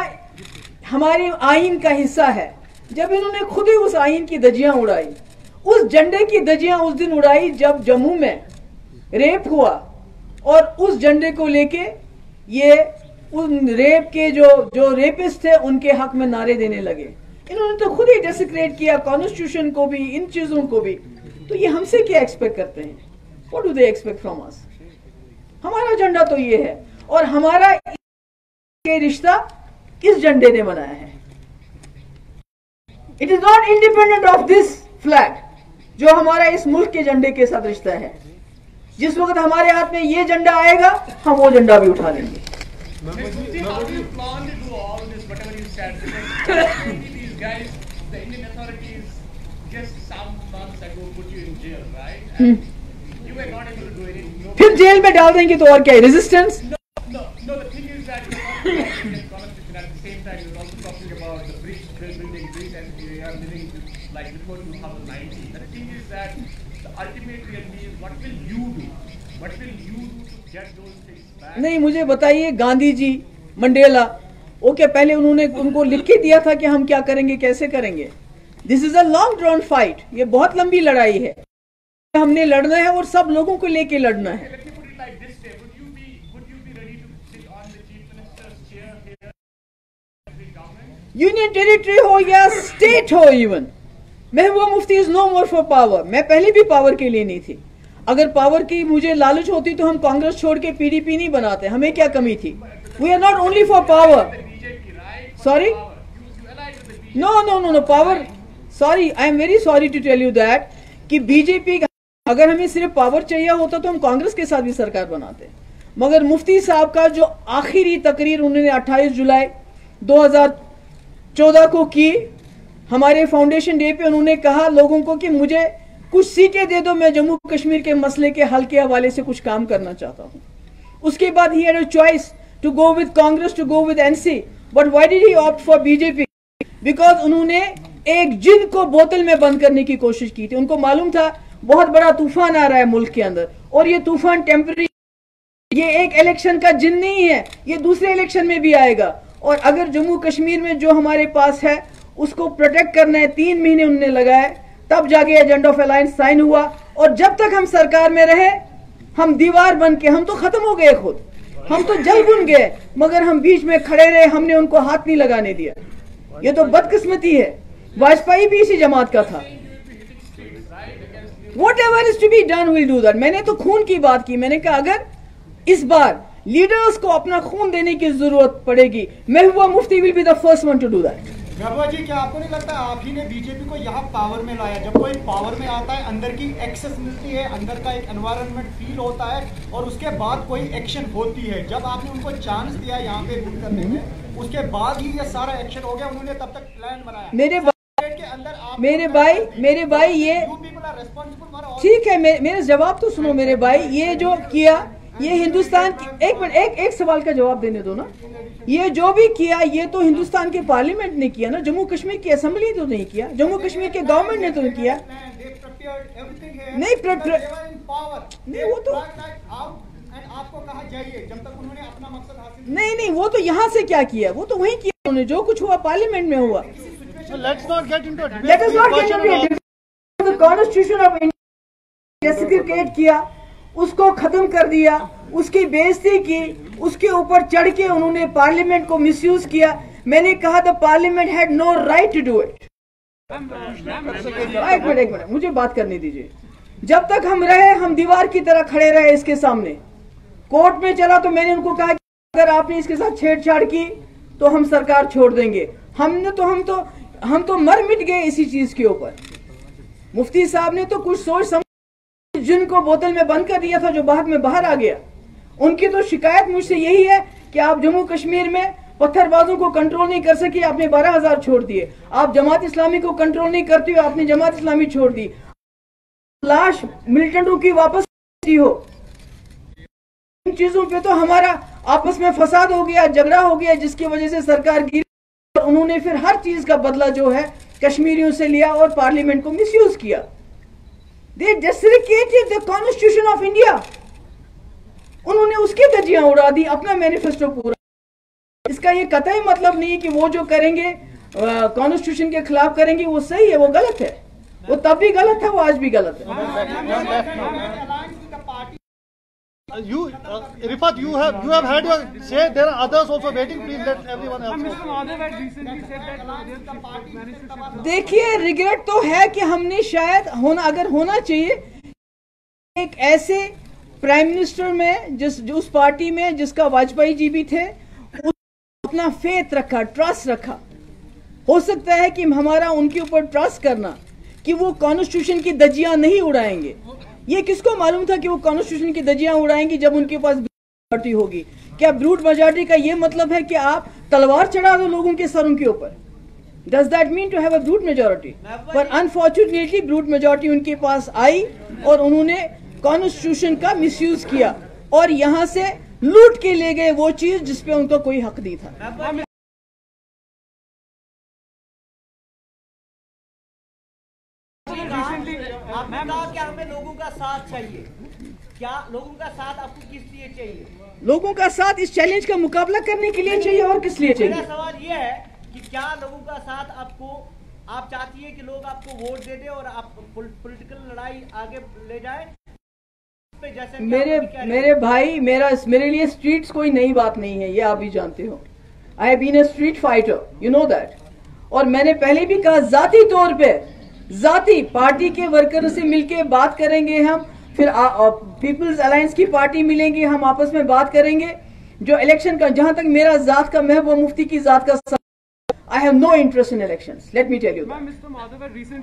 हमारे आईन का हिस्सा है। जब इन्होंने खुद ही उस आईन की धज्जियां उड़ाई, उस झंडे की धज्जियां उस दिन उड़ाई जब जम्मू में रेप हुआ, और उस झंडे को लेके ये उन रेप के जो रेपिस्ट थे उनके हक में नारे देने लगे। इन्होंने तो खुद ही डेसिक्रेट किया कॉन्स्टिट्यूशन को भी, इन चीजों को भी। तो ये हमसे क्या एक्सपेक्ट करते हैं? What do they expect from us? हमारा झंडा तो ये है, और हमारा ये रिश्ता इस झंडे ने बनाया है। It is not independent of this flag, जो हमारा इस मुल्क के झंडे के साथ रिश्ता है। जिस वक्त हमारे हाथ में ये झंडा आएगा हम वो झंडा भी उठा लेंगे। How do you plan to do all this, whatever you said? Because these guys, the Indian authorities, just some months ago put you in jail, right? And you were not able to do anything. No, फिर jail में डाल देंगे तो और क्या? Resistance? no. The thing is that you're not talking Indian constitution at the same time. You're also talking about the building bridge, and you are living like before 2019. The thing is that the ultimate reality is what will you do? What will you do to get those things back? नहीं, मुझे बताइए, Gandhi ji, Mandela, okay, पहले उन्होंने उनको लिख के दिया था कि हम क्या करेंगे, कैसे करेंगे। This is a long drawn fight, ये बहुत लंबी लड़ाई है, हमने लड़ना है और सब लोगों को लेके लड़ना है। Let me put it like this way: would you be ready to sit on the chief minister's chair here in the government? Union territory हो या स्टेट हो, even Mehbooba Mufti is no more for power. मैं पहले भी power के लिए नहीं थी, अगर पावर की मुझे लालच होती तो हम कांग्रेस छोड़ के पीडीपी नहीं बनाते, हमें क्या कमी थी? We are not only for power, sorry, no power, sorry, I am very sorry to tell you that कि बीजेपी, अगर हमें सिर्फ पावर चाहिए होता तो हम कांग्रेस के साथ भी सरकार बनाते। मगर मुफ्ती साहब का जो आखिरी तकरीर उन्होंने 28 जुलाई 2014 को की, हमारे फाउंडेशन डे पे उन्होंने कहा लोगों को कि मुझे कुछ सीटें दे दो, मैं जम्मू कश्मीर के मसले के हल के हवाले से कुछ काम करना चाहता हूं। उसके बाद he had a choice to go with Congress, to go with NC, but why did he opt for BJP? Because उन्होंने एक जिन को बोतल में बंद करने की कोशिश की थी। उनको मालूम था बहुत बड़ा तूफान आ रहा है मुल्क के अंदर, और ये तूफान टेम्पररी, ये एक इलेक्शन का जिन नहीं है, ये दूसरे इलेक्शन में भी आएगा। और अगर जम्मू कश्मीर में जो हमारे पास है उसको प्रोटेक्ट करना है, 3 महीने उन्होंने लगाए, तब जाके एजेंडा ऑफ अलायंस साइन हुआ। और जब तक हम सरकार में रहे, हम दीवार बन के, हम तो खत्म हो गए खुद, हम तो जल बुन गए, मगर हम बीच में खड़े रहे, हमने उनको हाथ नहीं लगाने दिया। ये तो बदकिस्मती है। वाजपेयी भी इसी जमात का था। Whatever is to be done, we'll do that. मैंने तो खून की बात की। मैंने कहा अगर इस बार लीडर्स को अपना खून देने की जरूरत पड़ेगी, Mehbooba Mufti will be the first one to do that. Mehbooba ji, क्या आपको नहीं लगता आप ही ने बीजेपी को यहाँ पावर में लाया? जब कोई पावर में आता है, अंदर की एक्सेस मिलती है, अंदर का एक एनवायरनमेंट फील होता है, और उसके बाद कोई एक्शन होती है। जब आपने उनको चांस दिया यहाँ पे रूल करने में, उसके बाद ही ये सारा एक्शन हो गया। उन्होंने तब तक प्लान बनाया। मेरे भाई ये ठीक है, मेरे जवाब तो सुनो मेरे भाई। ये जो किया, ये हिंदुस्तान, एक मिनट, एक सवाल का जवाब देने दो ना। ये जो भी किया, ये तो हिंदुस्तान के पार्लियामेंट ने किया ना, जम्मू कश्मीर की असेंबली तो नहीं किया, जम्मू कश्मीर के गवर्नमेंट ने तो नहीं किया। नहीं वो तो आपको कहा जाइए जब तक उन्होंने अपना मकसद हासिल नहीं, वो तो यहाँ से क्या किया, वो तो वहीं किया उन्होंने। जो कुछ हुआ पार्लियामेंट में हुआ। Let's not get into a debate. Let us not get into a debate. The Constitution of India desecrate किया, उसको खत्म कर दिया, उसकी बेइज्जती की, उसके ऊपर चढ़ के उन्होंने पार्लियामेंट को मिसयूज किया। मैंने कहा the parliament had no right to do it. एक मिनट, मुझे बात करने दीजिए। जब तक हम रहे, हम दीवार की तरह खड़े रहे इसके सामने। कोर्ट में चला तो मैंने उनको कहा कि अगर आपने इसके साथ छेड़छाड़ की तो हम सरकार छोड़ देंगे। हम तो मर मिट गए इसी चीज के ऊपर। मुफ्ती साहब ने तो कुछ सोच समझ जिनको बोतल में बंद कर दिया था, जो बाद में बाहर आ गया। उनकी तो शिकायत मुझसे यही है कि आप जम्मू कश्मीर में पत्थरबाजों को कंट्रोल नहीं कर सकी, आपने 12,000 छोड़ दिए। आप जमात इस्लामी को कंट्रोल नहीं करती हो, आपने जमात इस्लामी छोड़ दी। लाश मिलिटेंटों की वापस हो, इन चीजों पे तो हमारा आपस में फसाद हो गया, झगड़ा हो गया, जिसकी वजह से सरकार गिरी। उन्होंने फिर हर चीज का बदला जो है कश्मीरियों से लिया और पार्लियामेंट को मिसयूज किया। They desecrated the Constitution of India. उन्होंने उसकी धज्जियां उड़ा दी, अपना मैनिफेस्टो पूरा। इसका ये कतई मतलब नहीं है कि वो जो करेंगे कॉन्स्टिट्यूशन के खिलाफ करेंगे वो सही है, वो गलत है। वो तब भी गलत है, वो आज भी गलत है। Rifat, you have had your say. There are others also waiting. Please let everyone else. देखिए, रिग्रेट तो है कि हमने शायद अगर होना चाहिए एक ऐसे प्राइम मिनिस्टर में उस पार्टी में जिसका वाजपेयी जी भी थे, अपना फेथ रखा, ट्रस्ट रखा। हो सकता है कि हमारा उनके ऊपर ट्रस्ट करना कि वो कॉन्स्टिट्यूशन की धज्जियां नहीं उड़ाएंगे। ये किसको मालूम था कि वो कॉन्स्टिट्यूशन की धज्जियां उड़ाएंगी जब उनके पास मेजॉरिटी होगी? क्या ब्रूट मेजॉरिटी का ये मतलब है कि आप तलवार चढ़ा दो लोगों के सरों के ऊपर? Does that mean to have a brute majority? पर अनफॉर्चुनेटली ब्रूट मेजॉरिटी उनके पास आई और उन्होंने कॉन्स्टिट्यूशन का मिसयूज किया और यहां से लूट के ले गए वो चीज जिसपे उनका कोई हक नहीं था। आपने कहा कि हमें लोगों का साथ चाहिए। क्या लोगों का साथ आपको किस लिए चाहिए? लोगों का साथ इस चैलेंज का मुकाबला करने के लिए चाहिए और किस लिए चाहिए? मेरा सवाल ये है कि क्या लोगों का साथ आप चाहती है कि लोग आपको वोट दे दे और आप पॉलिटिकल लड़ाई आगे ले जाए? मेरे भाई, मेरे लिए स्ट्रीट्स कोई नई बात नहीं है, ये आप भी जानते हो। I have been a street fighter, you know that. और मैंने पहले भी कहा, जाती तौर पे, जाती पार्टी के वर्कर से मिलके बात करेंगे हम, फिर पीपल्स अलायंस की पार्टी मिलेंगी, हम आपस में बात करेंगे। जो इलेक्शन का, जहां तक मेरा जात का, महबूबा मुफ्ती की जात का, I have no interest in elections, let me tell you.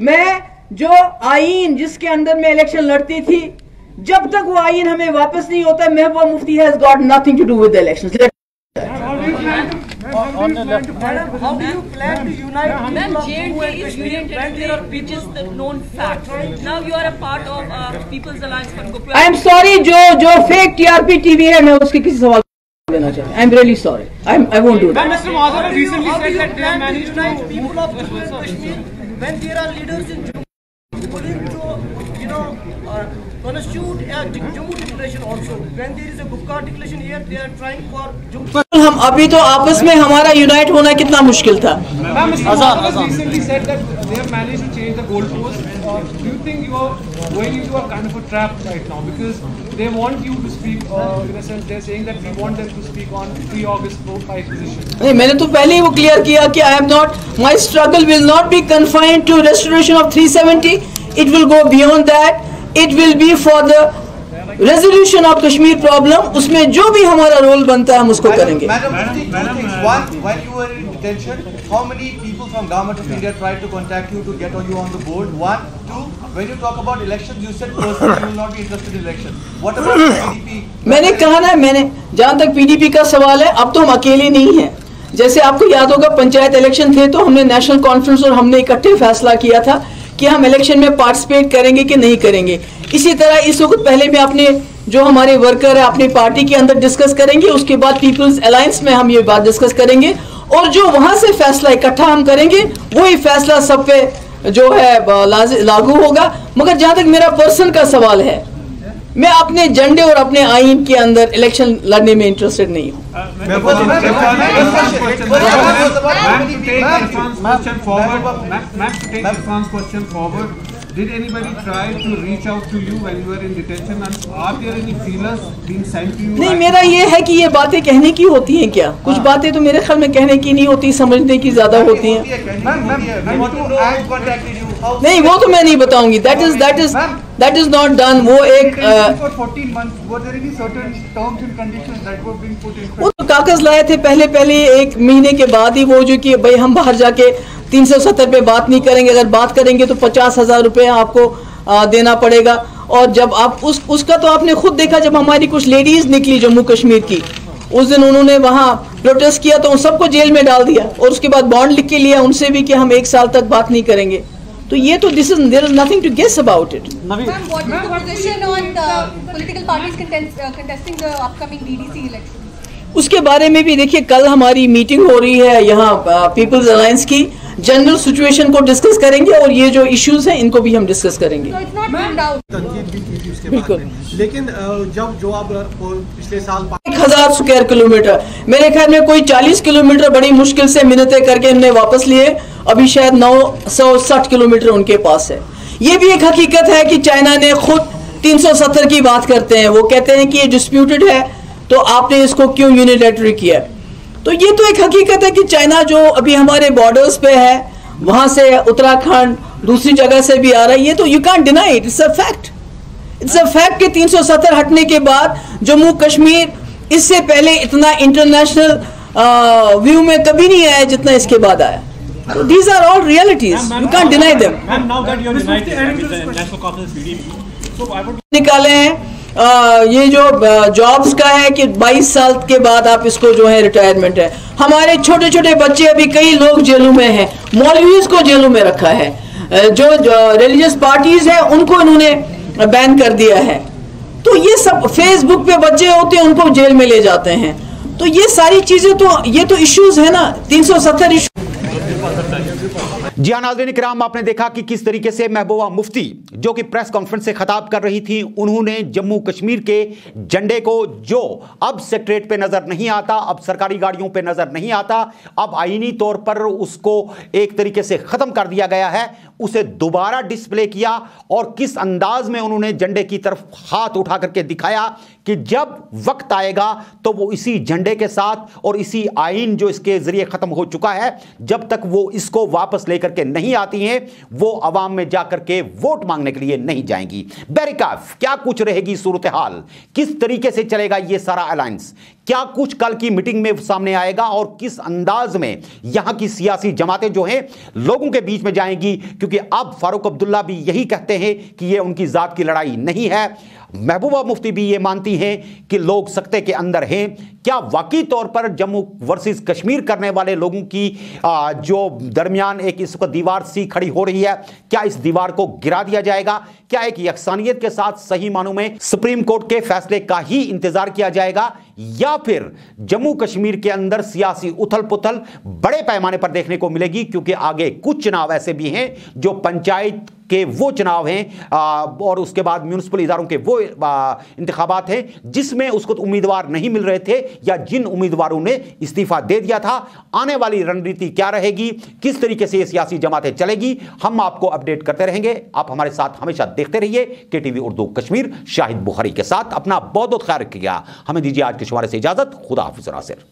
मैं जो आईन जिसके अंदर मैं इलेक्शन लड़ती थी, जब तक वो आईन हमें वापस नहीं होता, Mehbooba Mufti has got nothing to do with the elections. How do you plan to unite Ma'am, J&K is Union Territory, which is the known fact. Now you are a part of People's Alliance for Gopal. I am sorry, जो fake TRP TV है, मैं उसके किसी सवाल लेना चाहता। I am really sorry, I won't do that. Mr. Madhav recently said that they are managed to unite people of Jammu and Kashmir when there are leaders in Jammu willing to, constitute a Jammu declaration also. When there is a Gupkar declaration here, they are trying for Jammu. हम अभी तो आपस में हमारा unite होना कितना मुश्किल था। Mr. Madhav recently said that they have managed to change the goalposts. Do you think you are going into a kind of a trap right now, because they want you to speak? In a sense, they're saying that we want them to speak on pre-August 5 position. नहीं, मैंने तो पहले ही वो clear किया कि I am not, my struggle will not be confined to restoration of 370, it will go beyond that, it will be for the resolution of Kashmir problem. उसमें जो भी हमारा रोल बनता है हम उसको करेंगे। Madam, one, when you were in detention, how many people from government of India tried to contact you to get you on the board? One, two, when you talk about elections, you said personally you will not be interested in elections. What about PDP? मैंने कहा ना, मैंने जहां तक PDP का सवाल है, अब तो हम अकेले नहीं हैं। जैसे आपको याद होगा, पंचायत इलेक्शन थे तो हमने नेशनल कॉन्फ्रेंस और हमने इकट्ठे फैसला किया था कि हम इलेक्शन में पार्टिसिपेट करेंगे कि नहीं करेंगे। इसी तरह इस वक्त पहले में अपने जो हमारे वर्कर है अपनी पार्टी के अंदर डिस्कस करेंगे, उसके बाद पीपल्स अलायंस में हम ये बात डिस्कस करेंगे, और जो वहां से फैसला इकट्ठा हम करेंगे वही फैसला सब पे जो है लागू होगा। मगर जहां तक मेरा पर्सन का सवाल है, मैं अपने झंडे और अपने आईन के अंदर इलेक्शन लड़ने में इंटरेस्टेड नहीं हूँ। Did anybody try to reach out to you when you were in detention, and are there any feelers being sent to you? नहीं, मेरा ये है कि ये बातें कहने की होती हैं क्या? कुछ बातें तो मेरे ख्याल में कहने की नहीं होती, समझने की ज्यादा होती हैं। नहीं, वो तो मैं नहीं बताऊंगी। That is not done। वो एक वो तो कागज लाए थे पहले 1 महीने के बाद ही, वो जो कि भाई हम बाहर जाके 370 पे बात नहीं करेंगे, अगर बात करेंगे तो 50,000 रुपये आपको देना पड़ेगा। और जब आप उसका तो आपने खुद देखा, जब हमारी कुछ लेडीज निकली जम्मू कश्मीर की, उस दिन उन्होंने वहां प्रोटेस्ट किया तो उन सबको जेल में डाल दिया, और उसके बाद बॉन्ड लिख के लिया उनसे भी कि हम 1 साल तक बात नहीं करेंगे। तो ये तो there is nothing to guess about it. Ma'am, what is the position on the political parties contesting the upcoming DDC elections? उसके बारे में भी देखिए, कल हमारी मीटिंग हो रही है यहाँ पीपल्स अलायंस की, जनरल सिचुएशन को डिस्कस करेंगे और ये जो इश्यूज हैं इनको भी हम डिस्कस करेंगे। So it's not ruled out. बिल्कुल। लेकिन जब जो आप पिछले साल 1000 स्क्वायर किलोमीटर, मेरे ख्याल में कोई 40 किलोमीटर बड़ी मुश्किल से मिन्नतें करके हमने वापस लिए, अभी शायद 960 किलोमीटर उनके पास है। ये भी एक हकीकत है कि चाइना ने खुद 370 की बात करते हैं, वो कहते हैं कि ये डिस्प्यूटेड है तो आपने इसको क्यों यूनिलैटरल किया। तो ये तो एक हकीकत है कि चाइना जो अभी हमारे बॉर्डर्स पे है, वहां से उत्तराखंड दूसरी जगह से भी आ रहा है, ये तो you can deny it, it's a fact. It's a fact कि 370 हटने के बाद जम्मू कश्मीर इससे पहले इतना इंटरनेशनल व्यू में कभी नहीं आया जितना इसके बाद आया। So these are all realities. You can't deny them. Now that you're united with the National Conference PDP, so I would निकाले हैं ये जो जॉब्स का है कि 22 साल के बाद आप इसको जो है रिटायरमेंट है। हमारे छोटे छोटे बच्चे, अभी कई लोग जेलों में हैं, मौलवीज को जेलों में रखा है, जो रिलीजियस पार्टीज हैं उनको इन्होंने बैन कर दिया है। तो ये सब फेसबुक पे बच्चे होते हैं उनको जेल में ले जाते हैं। तो ये सारी चीजें तो ये तो इश्यूज है ना, 370 इश्यूज। जी हाँ नाज़रीन किराम, आपने देखा कि किस तरीके से महबूबा मुफ्ती जो कि प्रेस कॉन्फ्रेंस से खिताब कर रही थी, उन्होंने जम्मू कश्मीर के झंडे को, जो अब सेक्रेटरीट पे नजर नहीं आता, अब सरकारी गाड़ियों पे नजर नहीं आता, अब आईनी तौर पर उसको एक तरीके से खत्म कर दिया गया है, उसे दोबारा डिस्प्ले किया और किस अंदाज में उन्होंने झंडे की तरफ हाथ उठा करके दिखाया कि जब वक्त आएगा तो वो इसी झंडे के साथ और इसी आईन जो इसके जरिए खत्म हो चुका है, जब तक वो इसको वापस लेकर के नहीं आती हैं, वो अवाम में जाकर के वोट मांगने के लिए नहीं जाएंगी। बैरिकाफ क्या कुछ रहेगी सूरत हाल, किस तरीके से चलेगा ये सारा अलायंस, क्या कुछ कल की मीटिंग में सामने आएगा और किस अंदाज में यहां की सियासी जमातें जो हैं लोगों के बीच में जाएंगी, क्योंकि अब फारूक अब्दुल्ला भी यही कहते हैं कि ये उनकी जात की लड़ाई नहीं है। महबूबा मुफ्ती भी ये मानती हैं कि लोग सख्ते के अंदर हैं। क्या वाकई तौर पर जम्मू वर्सेस कश्मीर करने वाले लोगों की जो दरमियान एक इस वक्त दीवार सी खड़ी हो रही है, क्या इस दीवार को गिरा दिया जाएगा? क्या एक यकसानियत के साथ सही मानों में सुप्रीम कोर्ट के फैसले का ही इंतजार किया जाएगा, या फिर जम्मू कश्मीर के अंदर सियासी उथल पुथल बड़े पैमाने पर देखने को मिलेगी? क्योंकि आगे कुछ चुनाव ऐसे भी हैं जो पंचायत के वो चुनाव हैं और उसके बाद म्युनिसिपल इदारों के वो इंतखाबात हैं जिसमें उसको तो उम्मीदवार नहीं मिल रहे थे, या जिन उम्मीदवारों ने इस्तीफा दे दिया था। आने वाली रणनीति क्या रहेगी, किस तरीके से ये सियासी जमातें चलेगी, हम आपको अपडेट करते रहेंगे। आप हमारे साथ हमेशा देखते रहिए KTV उर्दू कश्मीर। शाहिद बुखारी के साथ अपना बहुत बहुत ख्याल रखिएगा। हमें दीजिए आज के शुमारे से इजाजत। खुदा हाफिज़ नासिर।